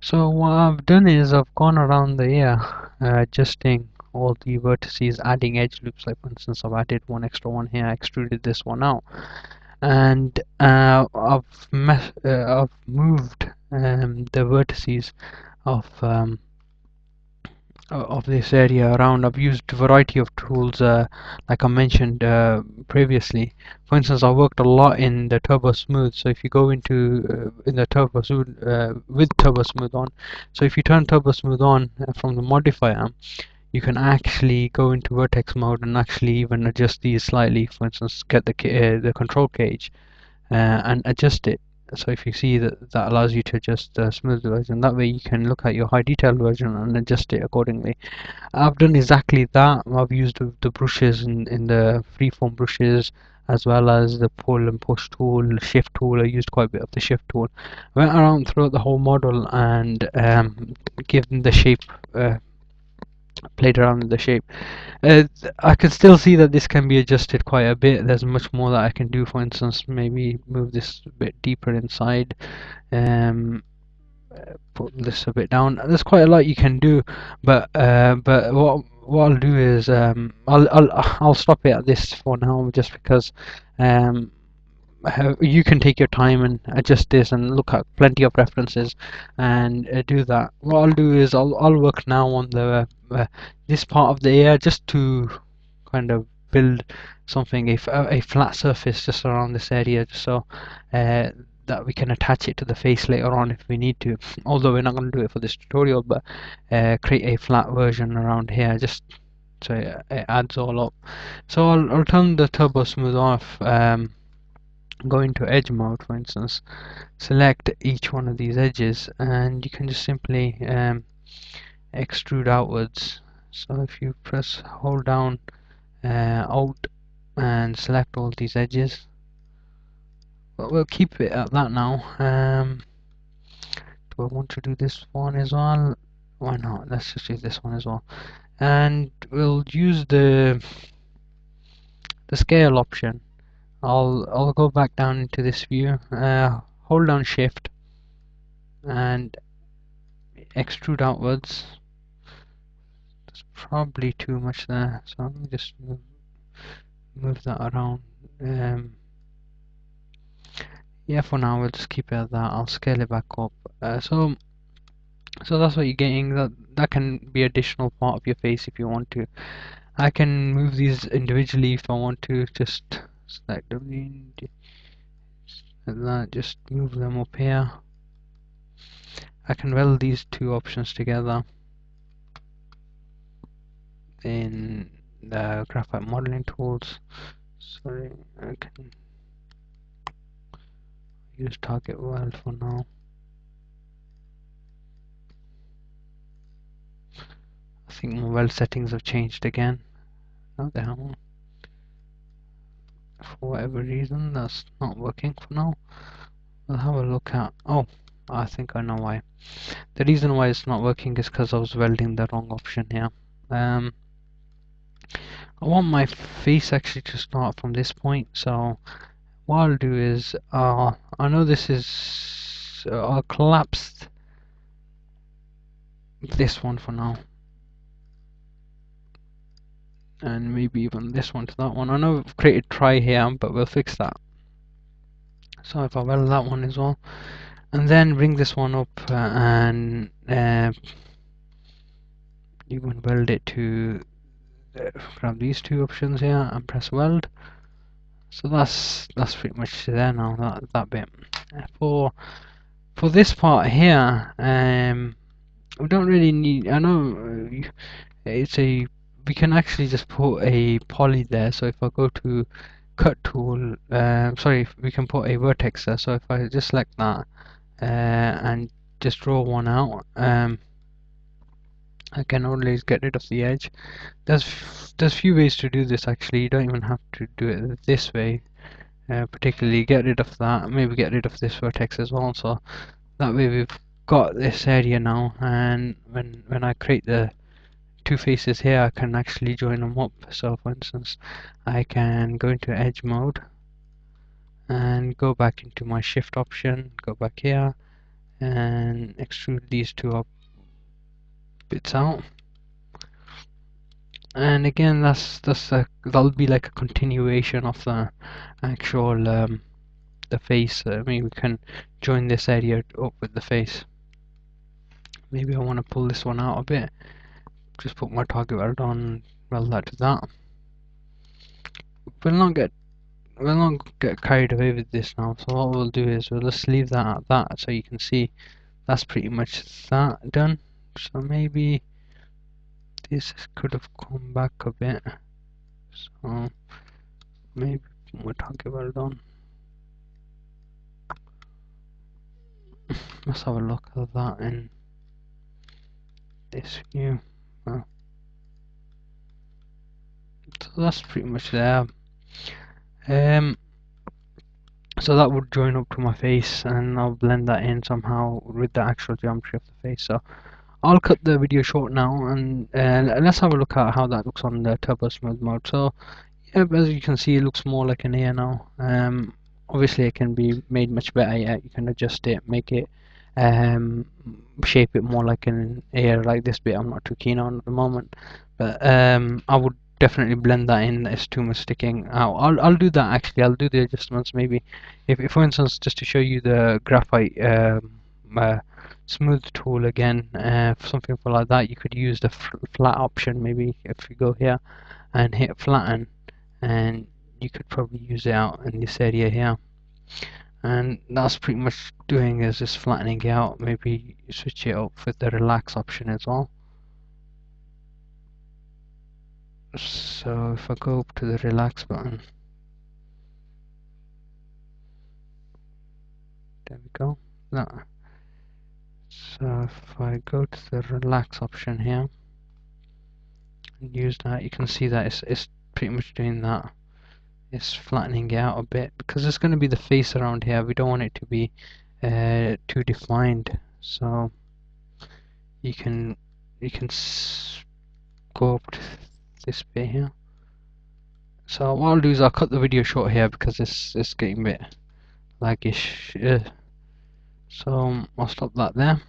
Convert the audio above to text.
So what I've done is I've gone around the ear, adjusting all the vertices, adding edge loops. Like for instance, I've added one extra one here, extruded this one out, and I've moved the vertices of of this area around. I've used a variety of tools, like I mentioned previously. For instance, I worked a lot in the Turbo Smooth. So if you go into in the Turbo Smooth with Turbo Smooth on, so if you turn Turbo Smooth on from the modifier, you can actually go into vertex mode and actually even adjust these slightly. For instance, get the control cage and adjust it. So if you see that allows you to adjust the smooth version, that way you can look at your high detail version and adjust it accordingly. I've done exactly that. I've used the brushes in the freeform brushes, as well as the pull and push tool, shift tool. I used quite a bit of the shift tool. I went around throughout the whole model and given the shape, played around with the shape. I can still see that this can be adjusted quite a bit. There's much more that I can do. For instance, maybe move this a bit deeper inside. Um, put this a bit down. There's quite a lot you can do, but what I'll do is I'll stop it at this for now, just because um, you can take your time and adjust this and look at plenty of references and do that. What I'll do is I'll work now on the this part of the ear, just to kind of build something, a flat surface just around this area, just so uh, that we can attach it to the face later on if we need to. Although we're not going to do it for this tutorial, but create a flat version around here, just so it adds all up. So I'll turn the turbo smooth off. Go into edge mode, for instance, select each one of these edges, and you can just simply extrude outwards. So if you hold down Alt and select all these edges, but we'll keep it at that now. Do I want to do this one as well? Why not? Let's just do this one as well, and we'll use the scale option. I'll go back down into this view, hold down shift and extrude outwards. There's probably too much there, so let me just move that around. Yeah, for now we'll just keep it at that. I'll scale it back up. So that's what you're getting. That can be additional part of your face if you want to. I can move these individually if I want to. Just select them like that. Just move them up here. I can weld these two options together in the graphite modeling tools. Sorry, I can use target weld for now. I think my weld settings have changed again. No, they haven't. For whatever reason, that's not working for now. We'll have a look at. Oh, I think I know why. The reason why it's not working is because I was welding the wrong option here. I want my face actually to start from this point, so what I'll do is I know this is I'll collapse this one for now, and maybe even this one to that one. I know we've created try here, but we'll fix that. So if I weld that one as well, and then bring this one up and you can weld it to grab these two options here and press weld. So that's pretty much there now. That bit. For this part here, we don't really need. I know it's a. We can actually just put a poly there. So if I go to cut tool, sorry, we can put a vertex there. So if I just select that and just draw one out, I can always get rid of the edge. There's few ways to do this actually. You don't even have to do it this way. Particularly get rid of that. Maybe get rid of this vertex as well. So that way we've got this area now, and when I create the two faces here, I can actually join them up. So for instance, I can go into edge mode and go back into my shift option, go back here, and extrude these two up bits out. And again, that'll be like a continuation of the actual the face. I mean, we can join this area up with the face. Maybe I want to pull this one out a bit. Just put my target weld on, weld that to that. We'll not get carried away with this now. So what we'll do is we'll just leave that at that, so you can see that's pretty much that done. So maybe this could have come back a bit. So maybe put my target weld on. Let's have a look at that in this view. So that's pretty much there. So that would join up to my face, and I'll blend that in somehow with the actual geometry of the face. So I'll cut the video short now, and let's have a look at how that looks on the Turbo Smooth mode. So yeah, as you can see, it looks more like an ear now. Obviously it can be made much better. Yeah, you can adjust it, make it shape it more like an ear. Like this bit I'm not too keen on at the moment, but I would definitely blend that in. It's too much sticking out. I'll do that actually. I'll do the adjustments maybe. If for instance, just to show you the graphite smooth tool again, for something for like that, you could use the flat option. Maybe if you go here and hit flatten, and you could probably use it out in this area here. And that's pretty much doing is just flattening it out. Maybe switch it up with the relax option as well. So if I go up to the relax button, there we go. That. So if I go to the relax option here and use that, you can see that it's pretty much doing that. It's flattening it out a bit because it's going to be the face around here. We don't want it to be too defined. So you can go up to this bit here. So what I'll do is I'll cut the video short here because it's getting a bit laggish. So I'll stop that there.